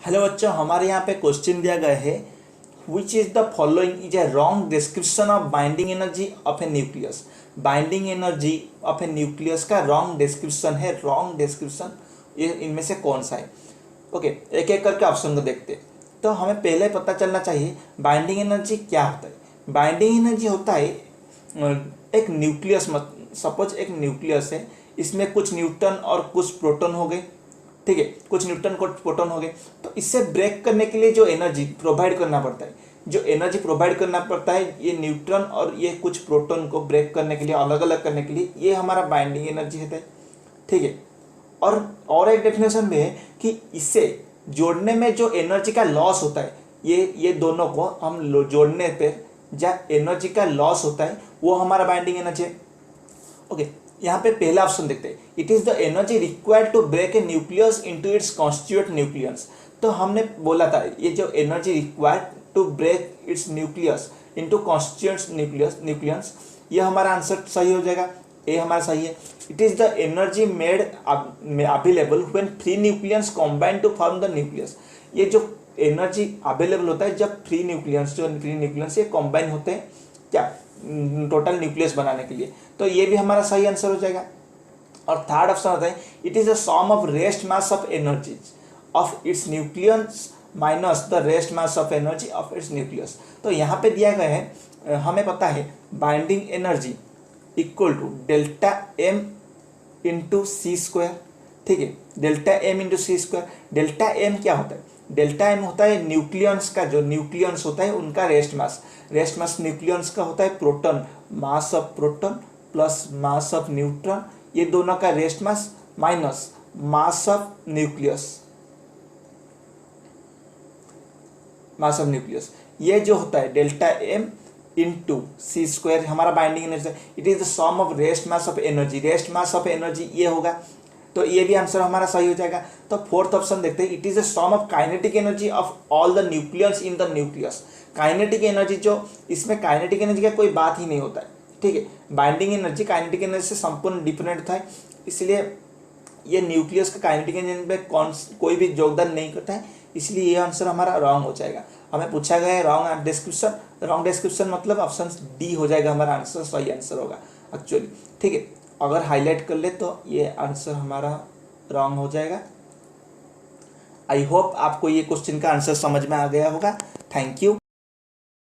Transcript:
Hello बच्चों, हमारे यहाँ पे क्वेश्चन दिया गया है which is the following is a wrong description of binding energy of A nucleus. Binding energy of A nucleus का रॉन्ग डिस्क्रिप्शन है। रॉन्ग डिस्क्रिप्शन ये इनमें से कौन सा है? ओके, एक एक करके ऑप्शन को देखते हैं। तो हमें पहले पता चलना चाहिए बाइंडिंग एनर्जी क्या होता है। बाइंडिंग एनर्जी होता है एक न्यूक्लियस, सपोज एक न्यूक्लियस है, इसमें कुछ न्यूट्रॉन और कुछ प्रोटॉन हो गए। ठीक है, कुछ न्यूट्रॉन कुछ प्रोटॉन हो गए। तो इससे ब्रेक करने के लिए जो एनर्जी प्रोवाइड करना पड़ता है, जो एनर्जी प्रोवाइड करना पड़ता है ये न्यूट्रॉन और ये कुछ प्रोटॉन को ब्रेक करने के लिए, अलग अलग करने के लिए, ये हमारा बाइंडिंग एनर्जी है। ठीक है, और एक डेफिनेशन भी है कि इससे जोड़ने में जो एनर्जी का लॉस होता है, ये दोनों को हम जोड़ने पे जहाँ एनर्जी का लॉस होता है वो हमारा बाइंडिंग एनर्जी है। ओके, यहाँ पे पहला ऑप्शन देखते हैं। It is the energy required to break a nucleus into its constituent nucleus. तो हमने बोला था ये जो energy required to break its nucleus into constituent nucleus, ये हमारा आंसर सही हो जाएगा। ए हमारा सही है। It is the energy made available when free nucleus combine to form the nucleus. ये जो एनर्जी अवेलेबल होता है जब फ्री न्यूक्लियस ये कॉम्बाइन होते हैं क्या, टोटल न्यूक्लियस बनाने के लिए। तो ये भी हमारा सही आंसर हो जाएगा। और थर्ड ऑप्शन होता है it is a sum of rest mass of energies of its nucleus minus the rest mass of energy of its nucleus. तो यहाँ पे दिया गया है, हमें पता है binding energy equal to delta M into C square. ठीक है, delta M into C square. Delta M क्या होता है? डेल्टा एम होता है न्यूक्लियंस का, जो न्यूक्लियंस होता है उनका rest mass. Rest mass nucleons का होता है proton, mass of proton plus mass of neutron, ये दोनों का rest mass minus mass of nucleus, mass of nucleus. ये जो होता है delta M into C square हमारा binding energy. It is the sum of rest mass of energy. Rest mass of energy ये होगा, तो ये भी आंसर हमारा सही हो जाएगा। तो फोर्थ ऑप्शन देखते हैं। It is a sum of kinetic energy of all the nucleus in the nucleus. Kinetic energy, जो इसमें काइनेटिक एनर्जी का कोई बात ही नहीं होता है। ठीक है, बाइंडिंग एनर्जी काइनेटिक एनर्जी से संपूर्ण डिफरेंट होता है, इसलिए ये न्यूक्लियस का काइनेटिक एनर्जी में कोई भी योगदान नहीं करता है, इसलिए ये आंसर हमारा रॉन्ग हो जाएगा। हमें पूछा गया है रॉन्ग डिस्क्रिप्शन। रॉन्ग डिस्क्रिप्शन मतलब ऑप्शन डी हो जाएगा हमारा आंसर, सही आंसर होगा एक्चुअली। ठीक है, अगर हाईलाइट कर ले तो ये आंसर हमारा रॉन्ग हो जाएगा। आई होप आपको ये क्वेश्चन का आंसर समझ में आ गया होगा। Thank you.